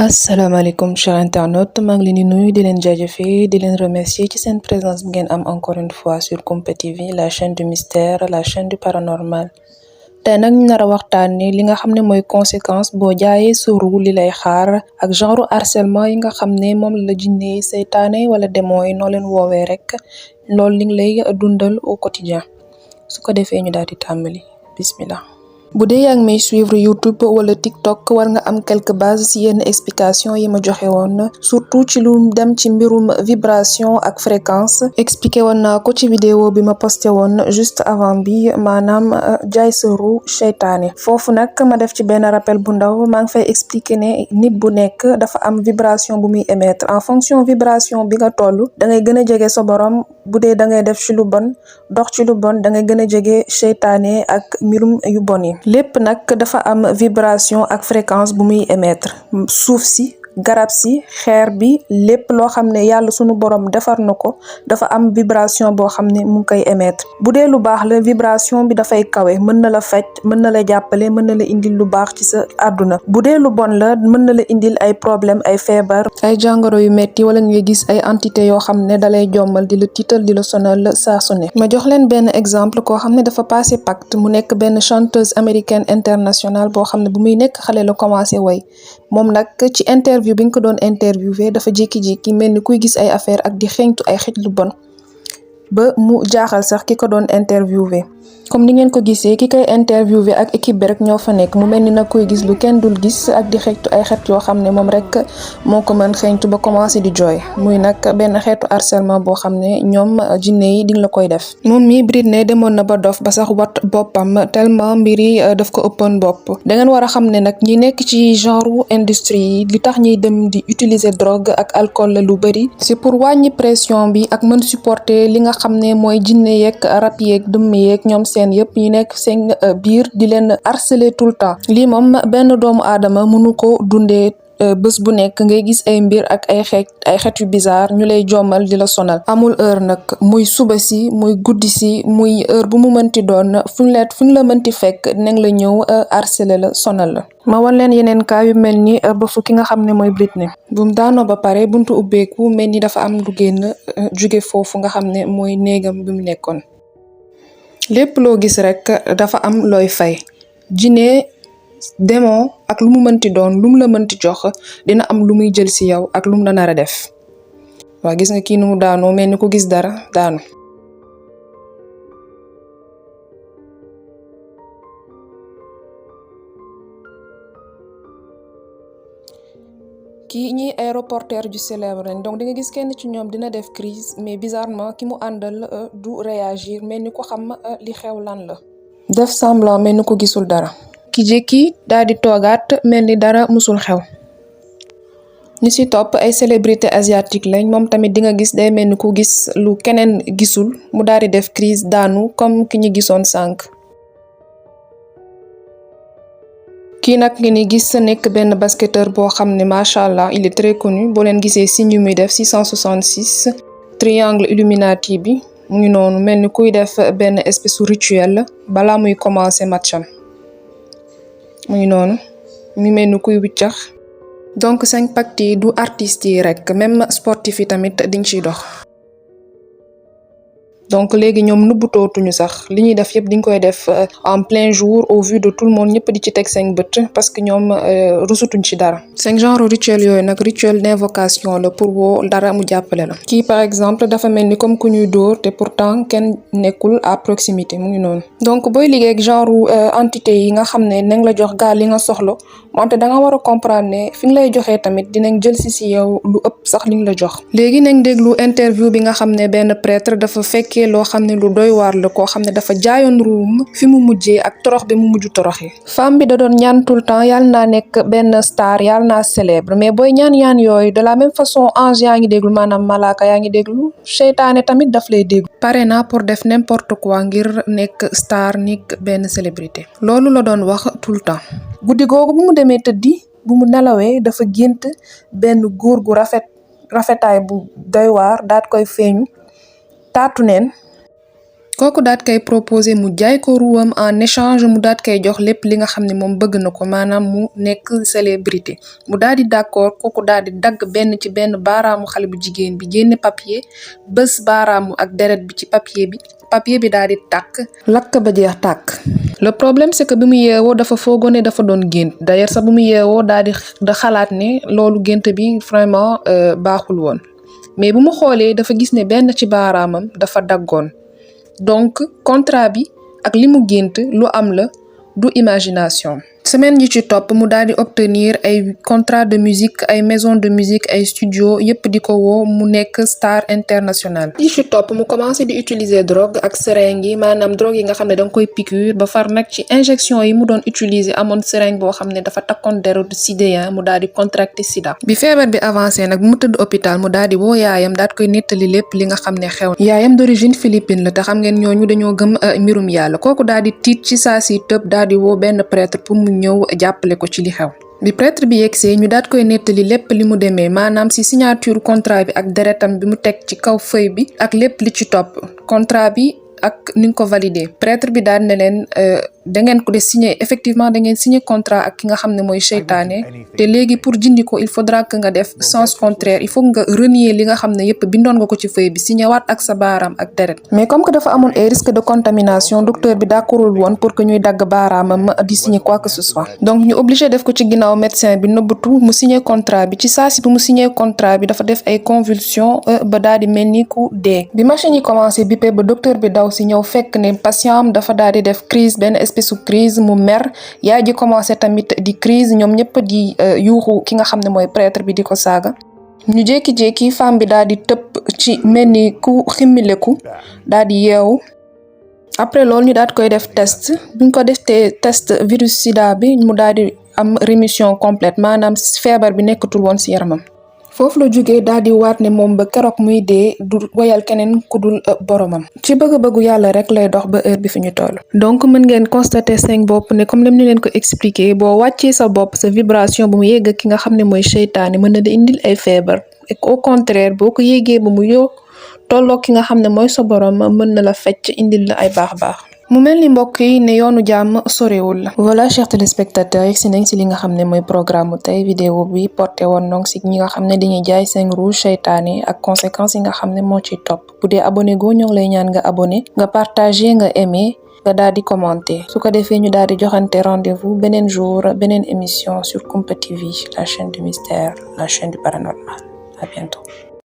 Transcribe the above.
asalaamaaleykum chers internautes maa ngi leen di nuyu di leen jaajëfee di leen remercier ci seen présence bi ngeen am encore une fois sur Kumpa TV la chaîne du mystère la chaîne du paranormal tey nag ñu nar a waxtaanee li nga xam ne mooy conséquence boo jaayee sa ruu li lay xaar ak genre harcèlement yi nga xam ne moom la jinne yi seytaane wala démon yi noo leen woowee rek loolu li ngi lay dundal au quotidien su ko defee ñu daal di tàmbali bismillah. bu dee yaa ngi may suivre YouTube wala TikTok war nga am quelques bases ci yenn explication yi ma joxe woon surtout ci lu dem ci mbirum vibration ak fréquence expliqué woon naa ko ci vidéo bi ma posté woon juste avant bi maanaam jaay sa ruu seytaane foofu nag ma def ci benn rappel bu ndaw maa ngi fay expliqué ne nit bu nekk dafa am vibration bu muy émettre en fonction vibration bi nga toll da ngay gën a jege sa borom bu dee da ngay def ci lu bon dox ci lu bon da ngay gën a jege seytaane ak mbirum yu bon yi lépp nag dafa am vibration ak fréquence bu muy émettre suuf si garab si xeer bi lépp loo xam ne yàlla sunu borom defar na ko dafa am vibration boo xam ne mu ngi koy émettre bu dee lu baax la vibration bi dafay kawe mën na la faj mën na la jàppale mën na la indil lu baax ci sa àdduna bu dee lu bon la mën na la indil ay problème ay feebar ay jàngoro yu metti wala nga gis ay entité yoo xam ne dalay jommal di la tiital di la sonal saa su ne ma jox leen benn exemple koo xam ne dafa passé pacte mu nekk benn chanteuse américaine internationale boo xam ne bu muy nekk xale la commencé way moom nag ci interview bi nga ko doon interviewé dafa jékki-jékki mel ni kuy gis ay affaire ak di xeeñtu ay xeet lu bon ba mu jaaxal sax ki ko doon interviewé comme ni ngeen ko gisee ki koy interviewé ak équipe bi rek ñoo fa nekk mu mel ni nag koy gis lu kenn dul gis ak di xeeñtu ay xeet yoo xam ne moom rek moo ko mën xeeñtu ba commencé di jooy muy nag benn xeetu harcèlement boo xam ne ñoom jinne yi di la koy def moom mi Britney demoon na ba dof ba sax wat boppam tellement mbir yi daf ko ëppoon bopp da ngeen war a xam ne nag ñi nekk ci genre industrie yi li tax ñuy dem di utiliser drogue ak alcool la lu bëri c'est pour wàññi pression bi ak mën supporter li nga xam ne mooy jinne yeeg rab yeeg dëmm yeeg ñoom seen yëpp ñu nekk seen biir di leen harceler tout le temps lii moom benn doomu aadama mënu ko dundee bés bu nekk ngay gis ay mbir ak ay xeet yu bizarre ñu lay jommal di la sonal amul heure nag muy suba si muy guddi si muy heure bu mu mënti doon fu ñu la mënti fekk dinañ la ñëw harceler la sonal la ma wan leen yeneen cas yu mel ni ba fu ki nga xam ne mooy Britney bu mu daanoo ba pare buntu ubbeeku mel ni dafa am lu génn jóge foofu nga xam ne mooy néegam bi mu nekkoon lépp loo gis rek dafa am looy fay jinne démon ak lu mu mënti doon lu mu la mënti jox dina am lu muy jël ci yow ak lu mu la nar a def waa gis nga kii nu mu daanoo mel ni ko gis dara daanu kii ñi ay reporter ju célèbre lañ donc di nga gis kenn ci ñoom dina def crise mais bizarrement ki mu àndal du réagir mel ni ko xam li xew lan la def semblant mel ni ko gisul dara ki jékki daal di toogaat mel ni dara musul xew ñi ci topp ay célébrité asiatique lañ moom tamit di nga gis day mel ni ku gis lu keneen gisul mu daal di def crise daanu comme ki ñu gisoon sànq kii nag ngeen ni gis nekk benn basketteur boo xam ne macha allah il est très connu boo leen gisee signe yu muy def 666 triangle illuminati bi mu ngi noonu mel ni kuy def benn espèce de rituel balaa muy commencer matcham mu ngi noonu mu ngi mel ni kuy wiccax donc 5 pacte yi du artistes yi rek même sportif yi tamit diñ ciy dox donc léegi ñoom nubbutootuñu sax li ñuy def yëpp diñ koy def en plein jour au vu de tout le monde ñëpp di ci teg seen bët parce que ñoom rusutuñ ci dara seen genre rituel yooyu nag rituel d'invocation la pour woo dara mu jàppale la kii par exemple dafa mel ni comme ku ñuy dóor te pourtant kenn nekkul à proximité mu ngi noonu donc booy liggéey ak genre entité yi nga xam ne nañ la jox gaal li nga soxla wante da nga war a comprendre ne fi nga lay joxee tamit dinañ jël si yow lu ëpp sax liñ la jox léegi nañ déglu interview bi nga xam ne benn prêtre dafa fekkee loo xam ne lu doy waar la koo xam ne dafa jaayoon ruum fi mu mujjee ak torox bi mu mujj toroxee femme bi da doon ñaan tout le temps yàlla naa nekk benn star yàlla naa célèbre mais booy ñaan yooyu de la même façon ange yaa ngi déglu maanaam malaaka yaa ngi déglu seytaane tamit daf lay déglu pare naa pour def n'importe quoi ngir nekk star nekk benn célébrité loolu la doon wax tout le temps guddi googu bu mu demee tëddi bu mu nelawee dafa gént benn góor gu rafetaay bu doy waar daat koy feeñu taatu neen kooku daat koy proposé mu jaay ko ruwam en échange mu daat koy jox lépp li nga xam ne moom bëgg na ko maanaam mu nekk célébrité mu daal di d'accord kooku daal di dagg benn ci benn baaraamu xale bu jigéen bi génne papier bés baaraamu ak deret bi ci papier bi daal di tàkk lakk ba jeex tàkk. Le problème c'est que bi mu yeewoo dafa foogoo ne dafa doon gént d'ailleurs sax bi mu yeewoo daal di xalaat ne loolu gént bi vraiment baaxul woon mais bu mu xoolee dafa gis ne benn ci baaraamam dafa daggoon. Donc contrat bi ak li mu gént lu am la du imagination. Semaine yi ci topp mu daal di obtenir ay contrat de musique ay maison de musique ay studio yépp di ko woo mu nekk star international. yi ci topp mu commencé di utiliser drogue ak seringue yi maanaam drogue yi nga xam ne danga koy piqûre ba far nag ci injection yi mu doon utiliser amoon seringue boo xam ne dafa takkoon deru sidéen mu daal di contracter sida. bi feebar bi avancé nag bu mu tëdd hôpital mu daal di woo yaayam daal koy nettali lépp li nga xam ne xew. yaayam d'origine philippine la te xam ngeen ñooñu dañoo gëm mbirum yàlla kooku daal di tiit ci saa si tëb daal di woo benn prêtre pour mu ñëw jàppale ko ci li xew. bi prêtre bi yegsee ñu daat koy nettali lépp li mu demee maanaam ci signature contrat bi ak deretam bi mu teg ci kaw feuille bi ak lépp li ci topp contrat bi ak ni nga ko validé prêtre bi daal ne leen da ngeen ko de signé effectivement da ngeen signé contrat ak ki nga xam ne mooy seytaane te léegi pour jindi ko il faudra que nga def sens contraire il faut nga renier li nga xam ne yépp bindoon nga ko ci feuille bi signé waat ak sa baaraam ak deret mais comme que dafa amoon ay risque de contamination docteur bi d'accordul woon pour que ñuy dagg baaraamam di signé quoi que ce soit donc ñu obligé def ko ci ginnaaw médecin bi nëbbatu mu signé contrat bi ci saa si bu mu signé contrat bi dafa def ay convulsions ba daal di mel ni ku dee bi machine yi commencé bippé ba docteur bi daw si ñëw fekk ne patient am dafa daal di def crise benn espèce su crise mu mer yaay ji commencé tamit di crise ñoom ñëpp di yuuxu ki nga xam ne mooy prêtre bi di ko saaga ñu jékki-jékki femme bi daal di tëb ci mel ni ku ximmileku daal di yeewu après loolu ñu daal koy def test buñ ko defee test virus sida bi mu daal di am rémission complète maanaam feebar bi nekkatul woon ci yaramam foofu la jógee daal di waat ne moom ba keroog muy dee du woyal keneen ku dul boromam ci bëgg-bëggu yàlla rek lay dox ba heure bi fi ñu toll. donc mën ngeen constater seen bopp ne comme ni leen ko expliquer boo wàccee sa bopp sa vibration bu mu yegg ki nga xam ne mooy seytaane mën na da indil ay feebar et au contraire boo ko yéegee ba mu yow tolloo ki nga xam ne mooy sa borom mën na la fecc indil la ay baax-baax. mu mel ni mbokk yi ne yoonu jàmm sorewul la. voilà chers téléspectateurs yegg si nañ si li nga xam ne mooy programme tey vidéo bi porté woon donc si ñi nga xam ne dañuy jaay seen rouge seytaane ak conséquences yi nga xam ne moo ciy topp bu dee abonné goo ñoo ngi lay ñaan nga abonné nga partagé nga aimé nga daal di commenté su ko defee ñu daal di joxante rendez-vous beneen jour beneen émission sur Kumpa TV la chaîne du mystère la chaîne du paranormal à bientôt.